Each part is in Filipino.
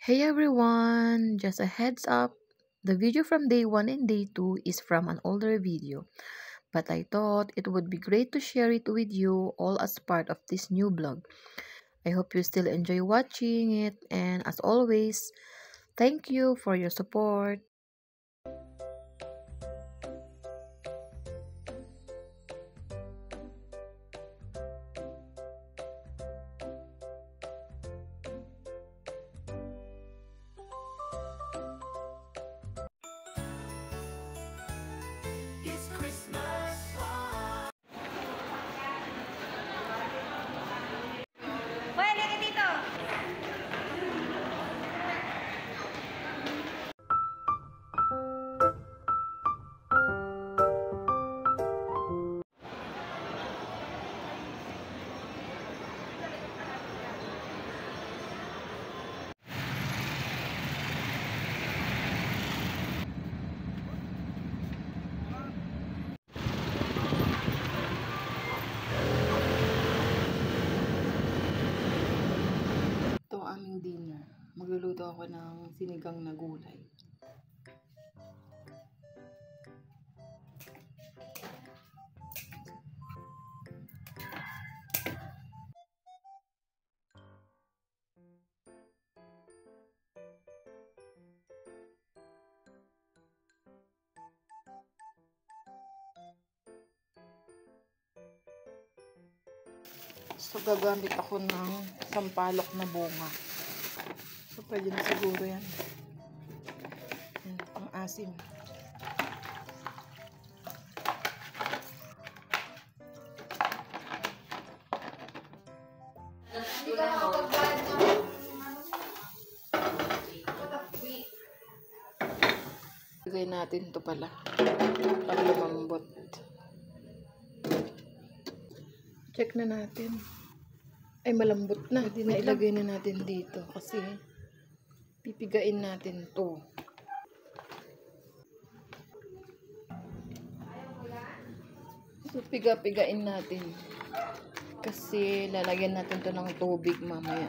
Hey everyone! Just a heads up, the video from day 1 and day 2 is from an older video, but I thought it would be great to share it with you all as part of this new vlog. I hope you still enjoy watching it, and as always, thank you for your support. Ito ang aming dinner. Magluluto ako ng sinigang na gulay. So, gagamit ako ng sampalok na bunga. So, pwede na siguro yan. Yan, pang-asim. Lagay natin ito pala. Para lumambot. Check na natin. Ay, malambot na. Pwede na ilagay na natin dito kasi pipigain natin to. So, piga-pigain natin. Kasi lalagyan natin to ng tubig mamaya.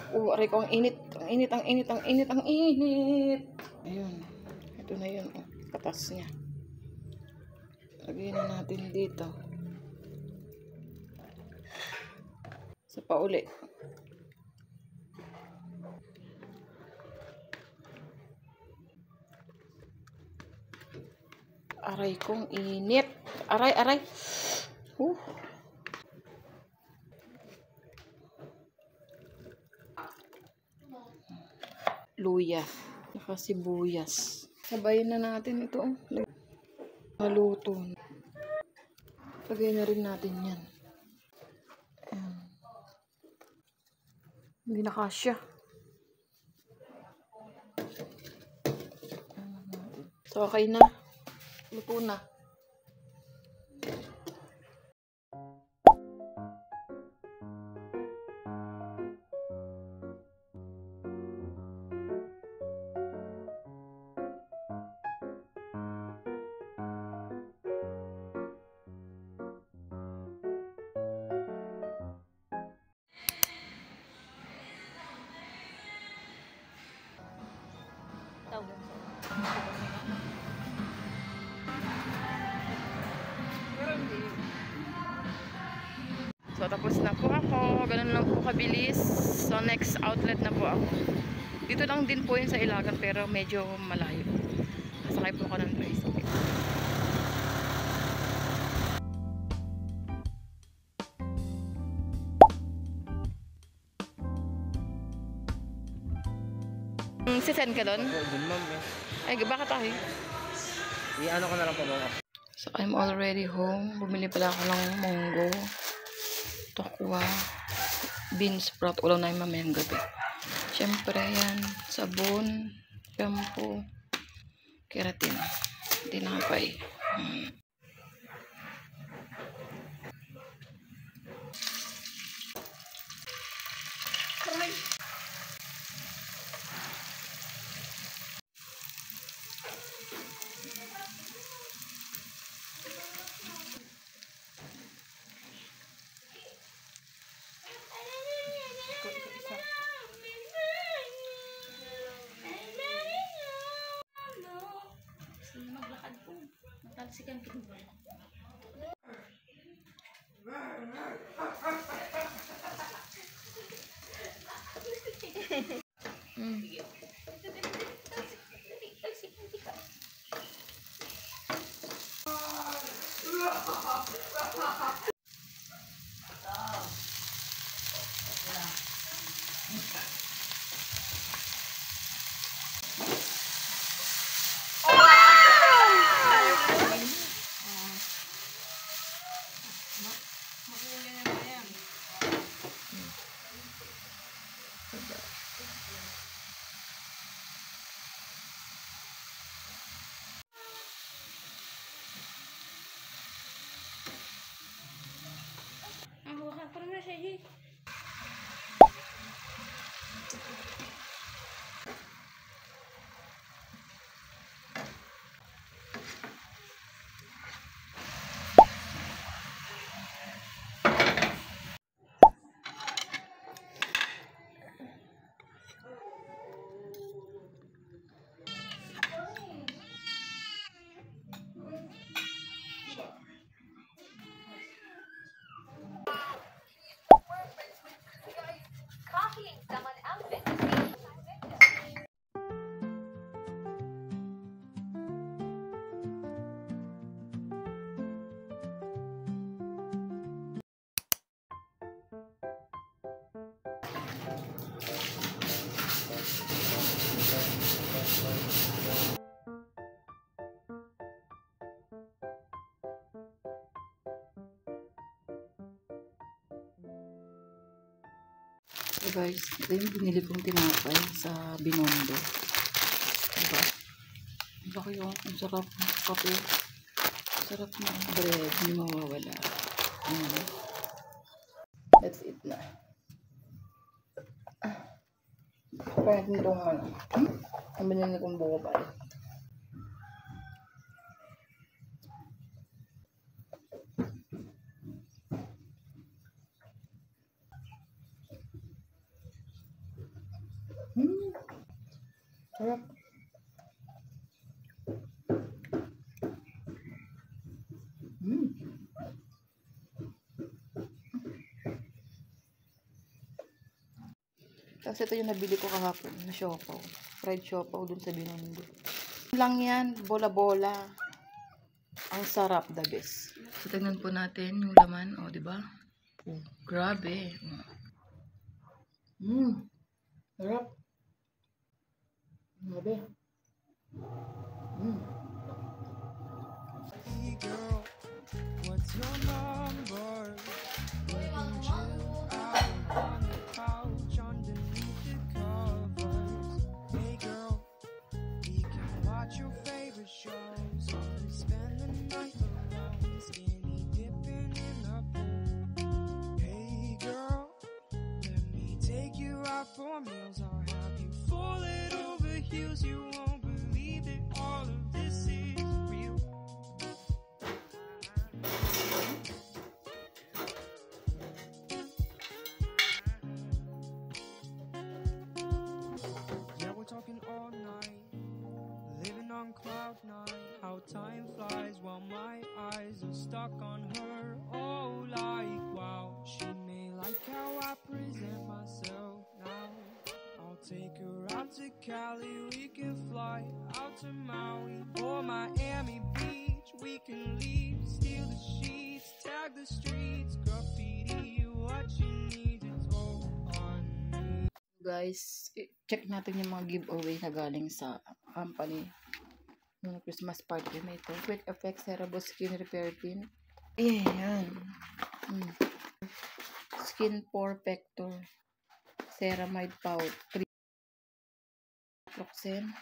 Oh, aray ko, ang init. Ang init, ang init, ang init, ang init. Ayun. Ito na yun. Oh, katas niya. Lagyan na natin dito. Sa pauli. Aray kong init. Aray, aray. Luya. Saka sibuyas. Sabayin na natin ito. Maluto. Lagay na rin natin yan. Ayan. Hindi na kasya. So, okay na. Luto na. So, tapos na po ako. Ganun lang po kabilis. So, next outlet na po ako. Dito lang din po yun sa Ilagan, pero medyo malayo. Nasakay po ako ng tricycle. Sisend ka doon? Doon, ma'am. Ay, bakit tayo? I-ano ko na lang po, ma'am. So, I'm already home. Bumili pala ako ng munggo, tokwa, bean sprout. Ulam na yung mamayang gabi. Siyempre, yan. Sabon, shampoo, keratin, tinapay. So guys, ito yung binili kong tinapay sa Binondo. Diba? Ang laki yun. Ang sarap ng kape. Sarap na bread. Hindi mawawala. That's it na. Kaya natin itong ang binili kong buko pa. Sarap. Tapos ito yung nabili ko kahapon na siopaw. Fried siopaw dun sa Binondo. Lang yan, bola-bola. Ang sarap, the best. So, tignan po natin yung laman. O, diba? Oh, grabe. Sarap. Grabe. Hey girl, what's your number? We can chill out on the couch underneath the covers. Hey girl, we can watch your favorite shows or spend the night alone, skinny dipping in the pool. Hey girl, let me take you out for meals. I'll have you fall it over heels. You won't believe that all of this is real. Yeah, we're talking all night, living on cloud nine. How time flies while my eyes are stuck on her. Oh, like wow, she may like how I present myself now. I'll take her out to Cali, we can fly out to Maui or Miami Beach. We can leave, steal the sheets, tag the streets, graffiti what you need. It's all on me. Guys, check natin yung mga giveaway na galing sa company. Yung Christmas party na ito. Quick Effects Cerebral Skin Repair Pin. Ayan. Skin Perfector. Ceramide Powder. Proxen.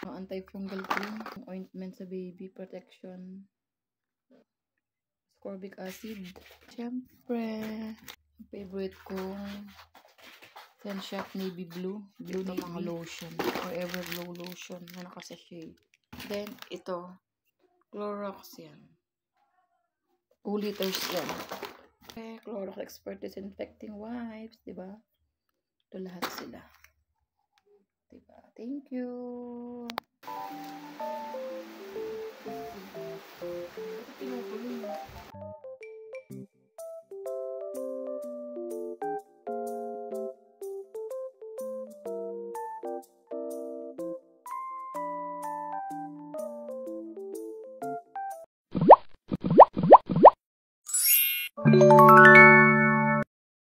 Antifungal cream. Ointment sa baby protection. Ascorbic acid. Siyempre, favorite kong Senshop Navy Blue. Blue na mga lotion. Forever Glow lotion na nakasachet. Then, ito. Clorox yan. 2 liters yan. Okay, Clorox Expert Disinfecting Wipes. Diba? Ito lahat sila. Diba? Thank you.